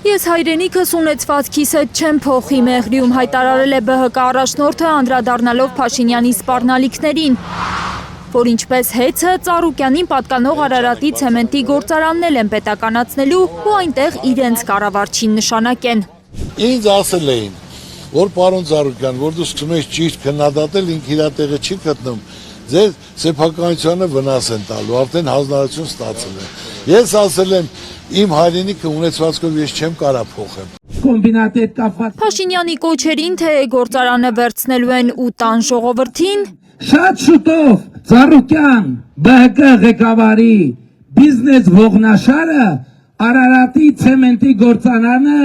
Ես հայրենիքս ունեցվածքիս հետ չեմ փոխի, Մեղրիում հայտարարել է ԲՀԿ առաջնորդը անդրադառնալով Փաշինյանի սպառնալիքներին, որ ինչպես հեծը Ծառուկյանին պատկանող Արարատի ցեմենտի գործարանն էլ են պետականացնելու ու այնտեղ իրենց կառավարչին նշանակեն։ Ինձ ասել էին, որ պարոն Ծառուկյան, որ դու սկսում ես ճիշտ քննադատել, ինքը իր տեղը չի գտնում, ձեր սեփականությանը վնաս են տալու, արդեն հանձնարարություն ստացել է։ Ես ասել եմ, իմ հայրենիքը ունեցվածքով ես չեմ կարա փոխեմ։ Փաշինյանի կոչերին, թե գործարանը վերցնելու են ու տան ժողովրդին։ Շատ շուտով Ծառուկյան ԲՀԿ ղեկավարի բիզնես ողնաշարը Արարատի ցեմենտի գործարանը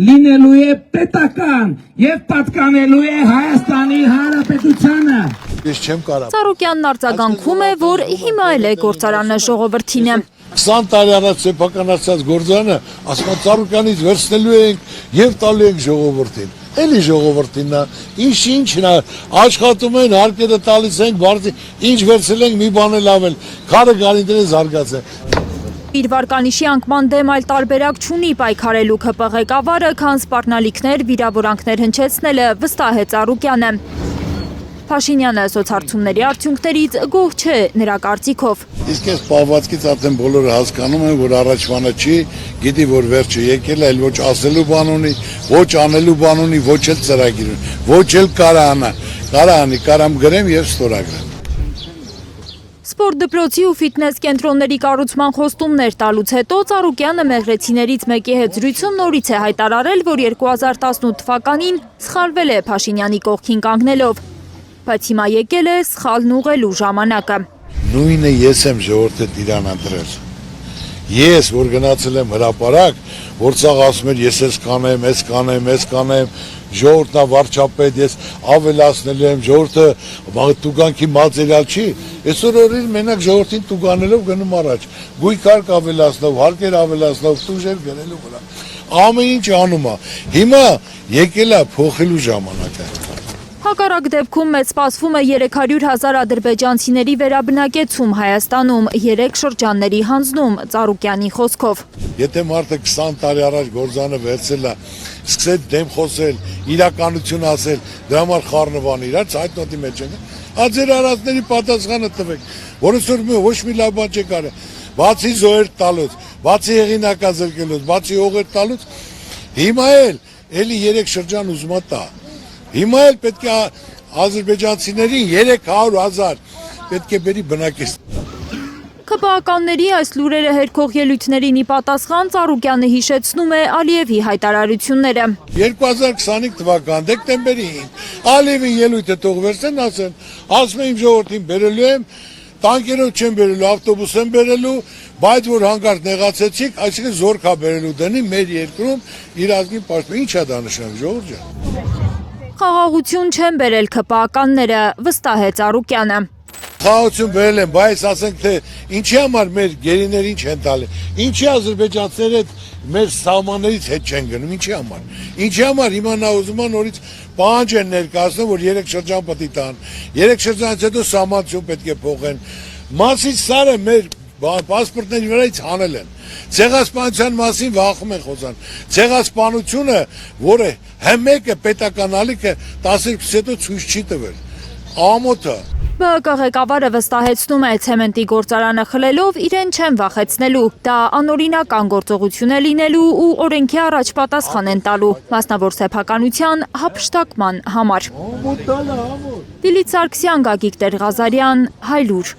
լինելու է պետական եւ պատկանելու է Հայաստանի Հանրապետությանը։ Ես չեմ կարա։ Ծառուկյանն արձագանքում է, որ հիմա էլ է գործարանը ժողովրդին է։ 20 տարի առաջ սեփականացած գործարանը, ասում են Ծառուկյանից վերցնելու ենք եւ տալու ենք ժողովրդին։ Էլի ժողովրդին նա, ինչն է, աշխատում են, հարկերը տալիս ենք, բարձի, ինչ վերցել ենք, մի բան էլ ավել, քարը գարինները զարգացել։ Իր վարկանիշի անկման դեմ այլ տարբերակ չունի պայքարելու ԿՊ ղեկավարը, քան սպառնալիքներ, վիրավորանքներ հնչեցնելը, վստահ է Ծառուկյանը։ Փաշինյանը սոցհարցումների արդյունքներից գոհ չէ նրա կարծիքով։ Իսկ ես պահվածքից արդեն բոլորը հասկանում են, որ առաջվանը չի, գիտի որ վերջը եկել է, այլ ոչ ասելու բան ունի, ոչ անելու բան ունի, ոչ էլ ծրագիր ունի, ոչ էլ կարամ գրեմ եւ ստորագրեմ։ Սպորտ դպրոցի ու ֆիթնես կենտրոնների կառուցման խոստումներ տալուց հետո Ծառուկյանը մեղրեցիներից մեկի հետ զրույցում նորից է հայտարարել, որ 2018 թվականին սխալվել է Փաշինյանի կողքին կանգնելով, բայց հիմա եկել է սխալն ուղղելու ժամանակը։ Նույնը ես եմ ժողովրդը տիրան ընտրել։ Ես, որ գնացել եմ հրապարակ, որ ցաղ ասում էր ես կանեմ, ժողովրդն վարչապետ, ես ավելացնելու եմ, ժողովրդը տուգանքի մատերիալ չի, այսօր օրին մենակ ժողովրդին տուգանելով գնում առաջ, գույքարկ ավելացնով, հարկեր ավելացնով, տուժեր գնելու վրա, ամեն ինչ անում է, հիմա եկել է փոխելու ժամանակը։ Հակառակ դեպքում մեծ սպասվում է 300,000 ադրբեջանցիների վերաբնակեցում Հայաստանում, 3 շրջանների հանձնում Ծառուկյանի խոսքով։ Եթե մարդը 20 տարի առաջ գործանը վերցել է, սկսել դեմ խոսել, իրականություն ասել, դրա համար խառնվան իրաց, այդ նոտի մեջ են։ Ձեր արածների պատասխանը տվեք, որից որ ոչ մի լավ բան չեք արել։ Բացի զոհեր տալուց, բացի հեղինակազրկելուց, բացի հողեր տալուց, հիմա էլի 3 շրջան ուզում է տա։ Հիմա էլ պետք է ադրբեջանցիներին 300,000 պետք է բերի բնակեցնել։ ԿՊԱ-ականների այս լուրերը հերքող ելույթներին ի պատասխան Ծառուկյանը հիշեցնում է Ալիևի հայտարարությունները։ 2025 թվական դեկտեմբերին Ալիևի ելույթը թող վերցնեն, ասում եմ ժողովրդին բերելու եմ, տանկերով չեմ բերելու, ավտոբուս եմ բերելու, բայց որ հանկարծ նեղացեցիք, այսինքն զորքա բերելու դնի մեր երկրում իր ազգին պաշտպան։ Ինչ է դա նշանակում, ժողովուրդ ջան։ Խաղաղություն չեն բերել ԿՊԱ-ականները, վստահ է Ծառուկյանը։ Խաղաղություն բերել են, բայց ասենք թե ինչի համար մեր գերիներին չեն տալի, ինչի ադրբեջանցիները մեր սահմաններից հետ չեն գնում, ինչի համար հիմա նա ուզում է նորից պահանջ են ներկայացնում, որ 3 շրջան պետք է տան, 3 շրջանից հետո սահմանություն պետք է փոխեն, մասից սարը մեր պասպորտների վրայից հանել են, ցեղասպանության մասին վախում են խոսան, ցեղասպանությունը, որը մեկը պետական ալիքը 12-ից հետո ցույց չի տվել, ամոթը։ ԲՀԿ ղեկավարը վստահեցնում է ցեմենտի գործարանը խլելով իրեն չեն վախեցնելու, դա անօրինական գործողություն է լինելու ու օրենքի առաջ պատասխան են տալու, մասնավոր սեփականության հափշտակման համար։ Դիլիթ Սարգսյան, Գագիկ Տեր-Ղազարյան, Հայլուր։